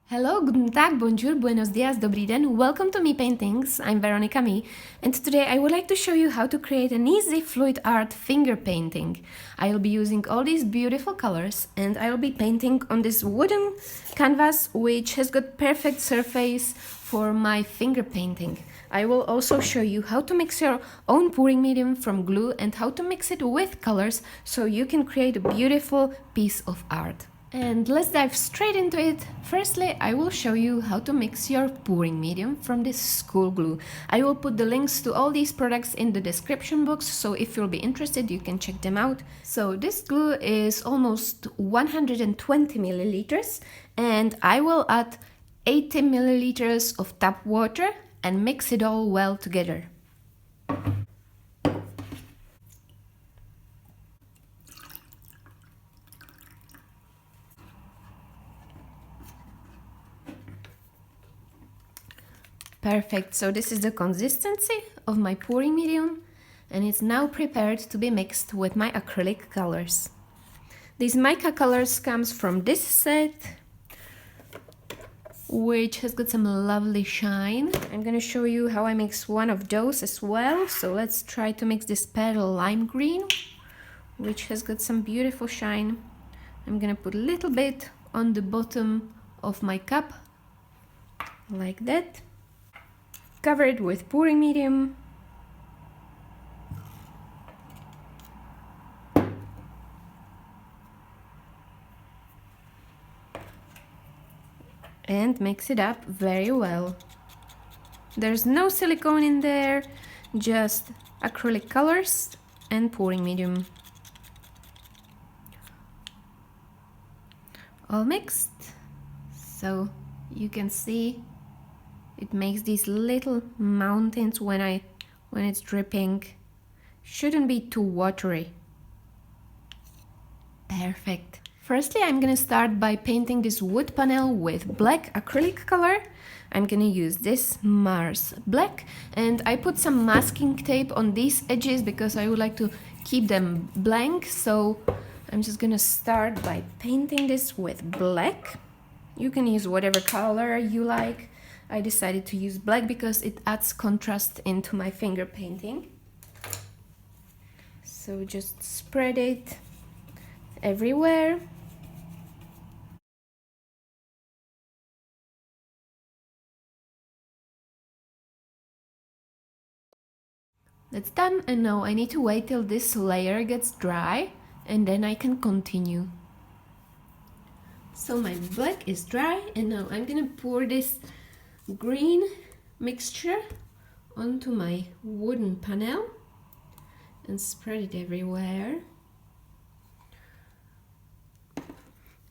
Hello, guten Tag, bonjour, buenos dias, dobrý den. Welcome to Mii Paintings. I'm Veronika Mii, and today I would like to show you how to create an easy fluid art finger painting. I'll be using all these beautiful colors, and I'll be painting on this wooden canvas which has got perfect surface for my finger painting. I will also show you how to mix your own pouring medium from glue and how to mix it with colors so you can create a beautiful piece of art. And let's dive straight into it. Firstly, I will show you how to mix your pouring medium from this school glue. I will put the links to all these products in the description box, so if you'll be interested, you can check them out. So this glue is almost 120 milliliters, and I will add 80 milliliters of tap water and mix it all well together. Perfect, so this is the consistency of my pouring medium, and it's now prepared to be mixed with my acrylic colors. These mica colors comes from this set, which has got some lovely shine. I'm gonna show you how I mix one of those as well. So let's try to mix this pale lime green, which has got some beautiful shine. I'm gonna put a little bit on the bottom of my cup, like that. Cover it with pouring medium. And mix it up very well. There's no silicone in there, just acrylic colors and pouring medium. All mixed, so you can see it makes these little mountains when it's dripping. Shouldn't be too watery. Perfect. Firstly, I'm gonna start by painting this wood panel with black acrylic color. I'm gonna use this Mars black, and I put some masking tape on these edges because I would like to keep them blank. So I'm just gonna start by painting this with black. You can use whatever color you like. I decided to use black because it adds contrast into my finger painting. So just spread it everywhere. That's done, and now I need to wait till this layer gets dry and then I can continue. So my black is dry, and now I'm gonna pour this green mixture onto my wooden panel and spread it everywhere.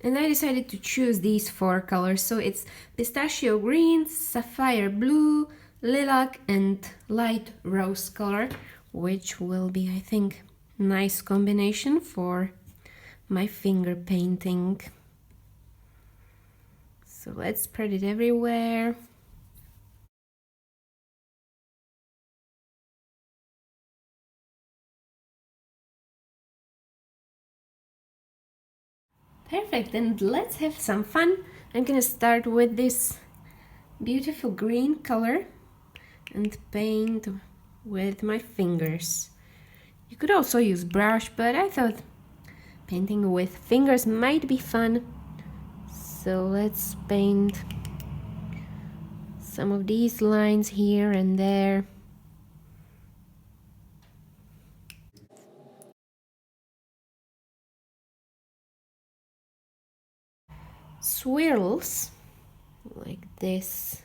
And I decided to choose these four colors, so it's pistachio green, sapphire blue, lilac and light rose color, which will be, I think, nice combination for my finger painting. So let's spread it everywhere. Perfect, and let's have some fun. I'm gonna start with this beautiful green color and paint with my fingers. You could also use brush, but I thought painting with fingers might be fun. So let's paint some of these lines here and there. Swirls like this.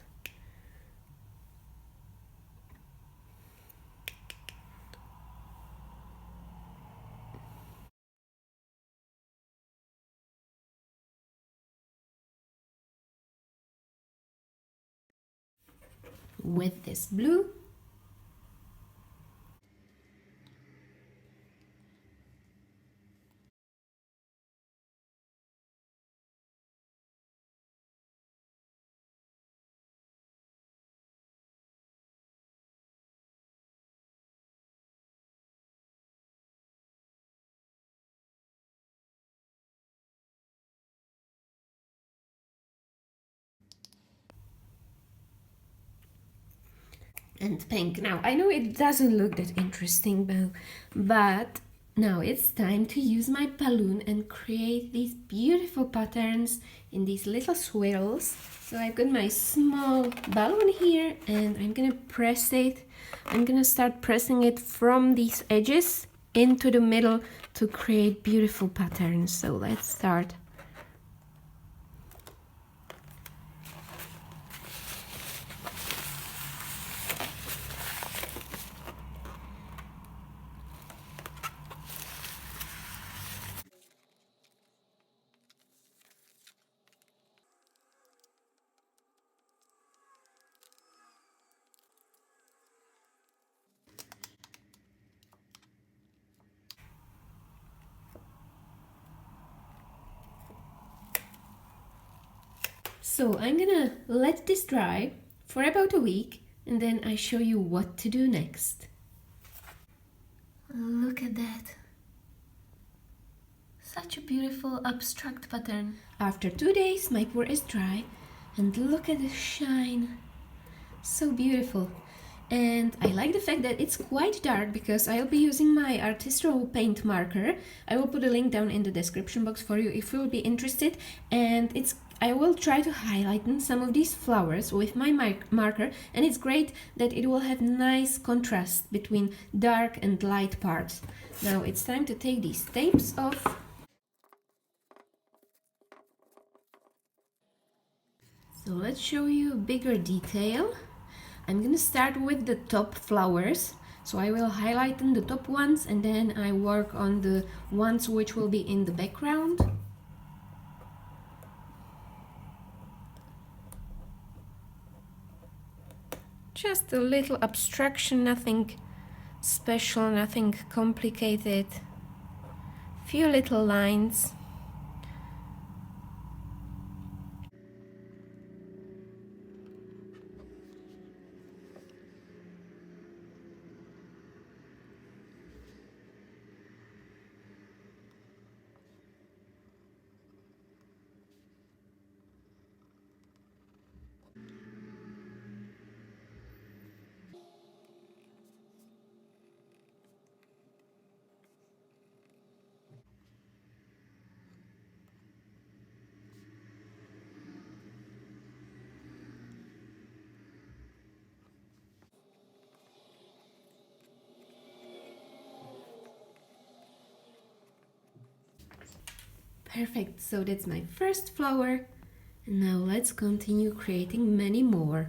With this blue. and pink. Now, I know it doesn't look that interesting, but now it's time to use my balloon and create these beautiful patterns in these little swirls. So I've got my small balloon here and I'm gonna press it. I'm gonna start pressing it from these edges into the middle to create beautiful patterns. So let's start. So I'm gonna let this dry for about a week and then I show you what to do next. Look at that. Such a beautiful abstract pattern. After 2 days my pour is dry and look at the shine. So beautiful. And I like the fact that it's quite dark because I'll be using my Arteza Pen marker. I will put a link down in the description box for you if you will be interested. And I will try to highlight some of these flowers with my marker, and it's great that it will have nice contrast between dark and light parts. Now it's time to take these tapes off. So let's show you bigger detail. I'm gonna start with the top flowers. So I will highlight the top ones and then I work on the ones which will be in the background. Just a little abstraction, nothing special, nothing complicated. Few little lines. Perfect, so that's my first flower. And now let's continue creating many more.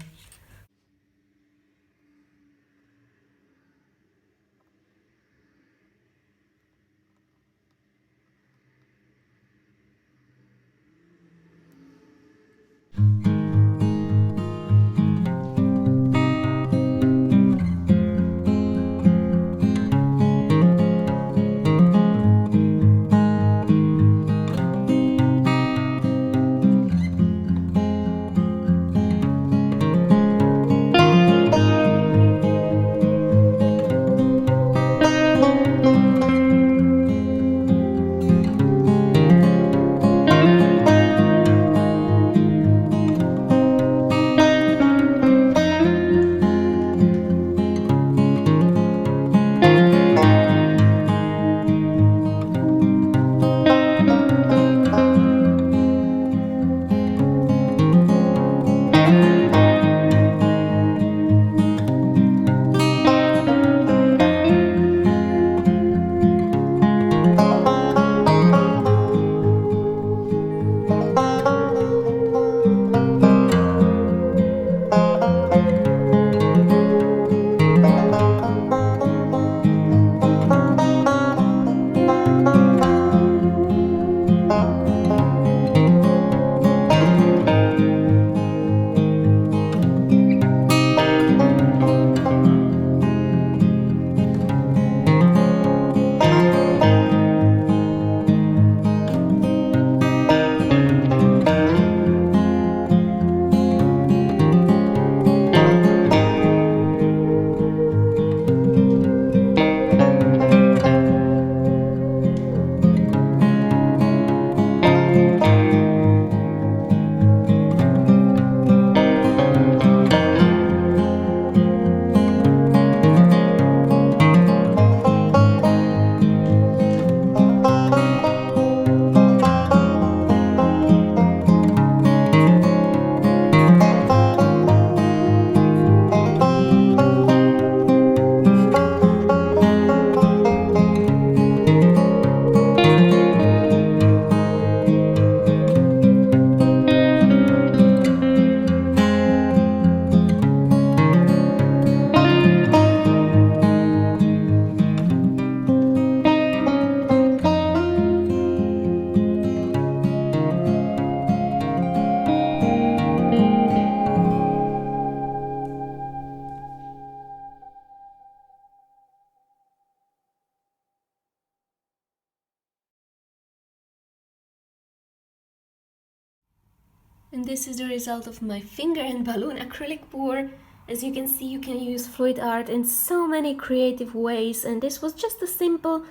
And this is the result of my finger and balloon acrylic pour. As you can see, you can use fluid art in so many creative ways, and this was just a simple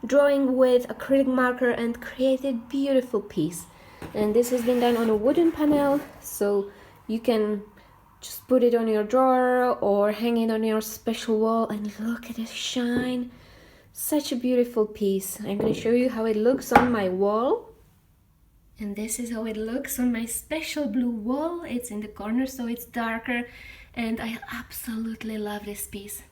drawing with acrylic marker and created beautiful piece. And this has been done on a wooden panel, so you can just put it on your drawer or hang it on your special wall, and look at the shine. Such a beautiful piece. I'm going to show you how it looks on my wall. And this is how it looks on my special blue wall. It's in the corner, so it's darker, and I absolutely love this piece.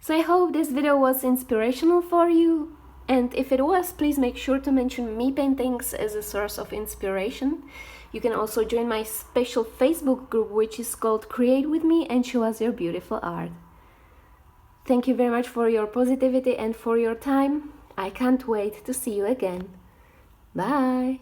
So I hope this video was inspirational for you, and if it was, please make sure to mention Mii paintings as a source of inspiration. You can also join my special Facebook group, which is called Create With Me, and show us your beautiful art. Thank you very much for your positivity and for your time. I can't wait to see you again. Bye!